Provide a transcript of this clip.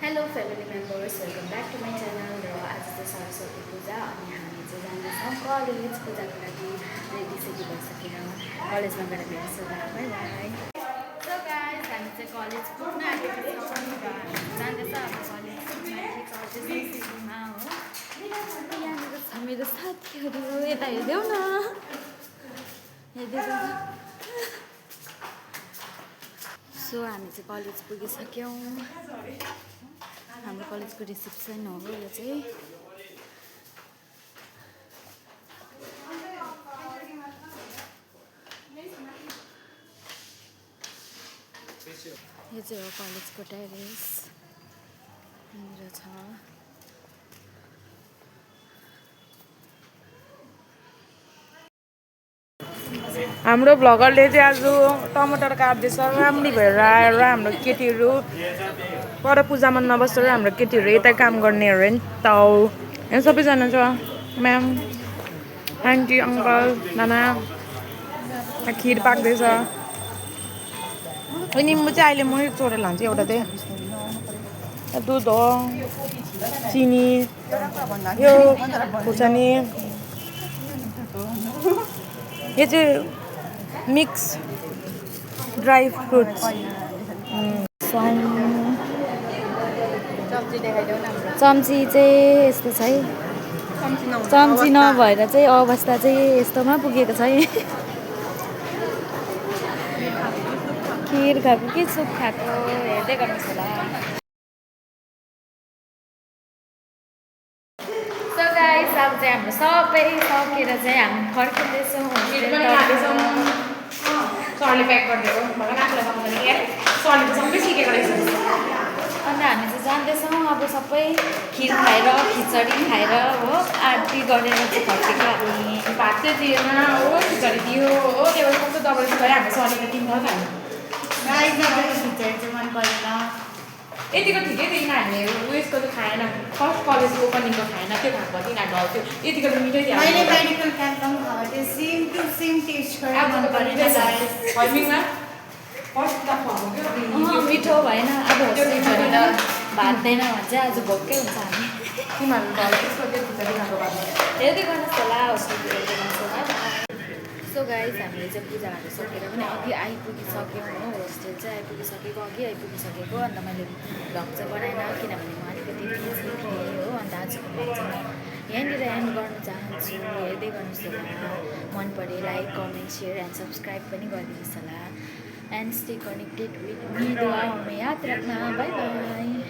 Hello family members, welcome back to my channel. र आज चाहिँ सरस्वती पूजा अनि हामी चाहिँ जाँदैछौँ कलेज पूजाको लागि। रेडी भइसकेर कलेजमा गएर भेट्छु। By by. सो गाइस, हामी चाहिँ कलेज पुग्न आँटेको छौँ र हामी जाँदैछ अब कलेजमा हो। यहाँनिर छ मेरो साथीहरू, यता हेरिदेऊ न, हेरिदिएको। सो हामी चाहिँ कलेज पुगिसक्यौँ। हाम्रो कलेजको रिसेप्सन हो यो चाहिँ। यो चाहिँ हो कलेजको टेरेस, यहाँनिर छ। हाम्रो भ्लगरले चाहिँ आज टमाटर काट्दैछ। राम्री भएर आएर हाम्रो केटीहरू पर पूजामा नबसेर हाम्रो केटीहरू यता काम गर्नेहरू नि त हो। यहाँ सबैजना छ, म्याम, आन्टी, अङ्कल, नाना। खिर पाक्दैछ। निम्बु चाहिँ अहिले मै चोरेर लान्छु एउटा चाहिँ। दुध हो, चिनी, यो खुर्सानी, यो चाहिँ मिक्स ड्राई फ्रुट्स। चम्ची चाहिँ यस्तो छ है। चम्ची नभएर चाहिँ अवस्था चाहिँ यस्तोमा पुगेको छ है। खिर खाएको कि सुप खाएको हेर्दै गर्नुहोस् होला। सो गाइस, अब चाहिँ हाम्रो सबै सकेर चाहिँ हामी फर्किँदैछौँ। सरले प्याक गरिदिएको सरले त सबै सिकेको रहेछ। अन्त हामी चाहिँ जाँदैछौँ अब सबै खिर खाएर खिचडी खाएर हो आरती गरेर चाहिँ फर्केको हामी। भात चाहिँ दिएन हो, खिचडी दियो हो, त्यो कस्तो दबाई गयो हाम्रो सरले तिम्रो खायो। खिचडी चाहिँ मन परेन। यतिको ठिकै थियो, यिनीहरूले उयसको त खाएन, फर्स्ट कलेजको ओपनिङको खाएन, त्यो खाएको तिनीहरू ढल्थ्यो। यतिको त मिठै थियो। मैले मेडिकल क्याम्पमा खाएको थिएँ, सेम टु सेम टेस्ट गरेर मन परेन। हर्मिङमा फर्स्ट त खुवाएको क्या मिठो भएन। अब होस्टेल छोडेर भात्दैन भने चाहिँ आज भोकै हुन्छ हामी। तिमीहरू ढल त्यसको त्यो खिचडी खाएको भएको। हेर्दै गर्नुहोस् होला होस्टेल हेर्दै गर्नुहोस् होला। सो गाइस, हामीले चाहिँ पूजाहरू सकेर पनि अघि आइपुगिसक्यौँ हो। होस्टेल चाहिँ आइपुगिसकेको, अघि आइपुगिसकेको। अन्त मैले भ्लग चाहिँ बनाएन किनभने म अलिकति बिजी थिएँ हो। अन्त आजको भ्लग चाहिँ म यहाँनिर एन्ड गर्न चाहन्छु। हेर्दै गर्नुहोस् होला। मन पऱ्यो like, comment, share and subscribe पनि गरिदिनुहोस् होला। And stay connected with me. दुआ में याद रखना। By by.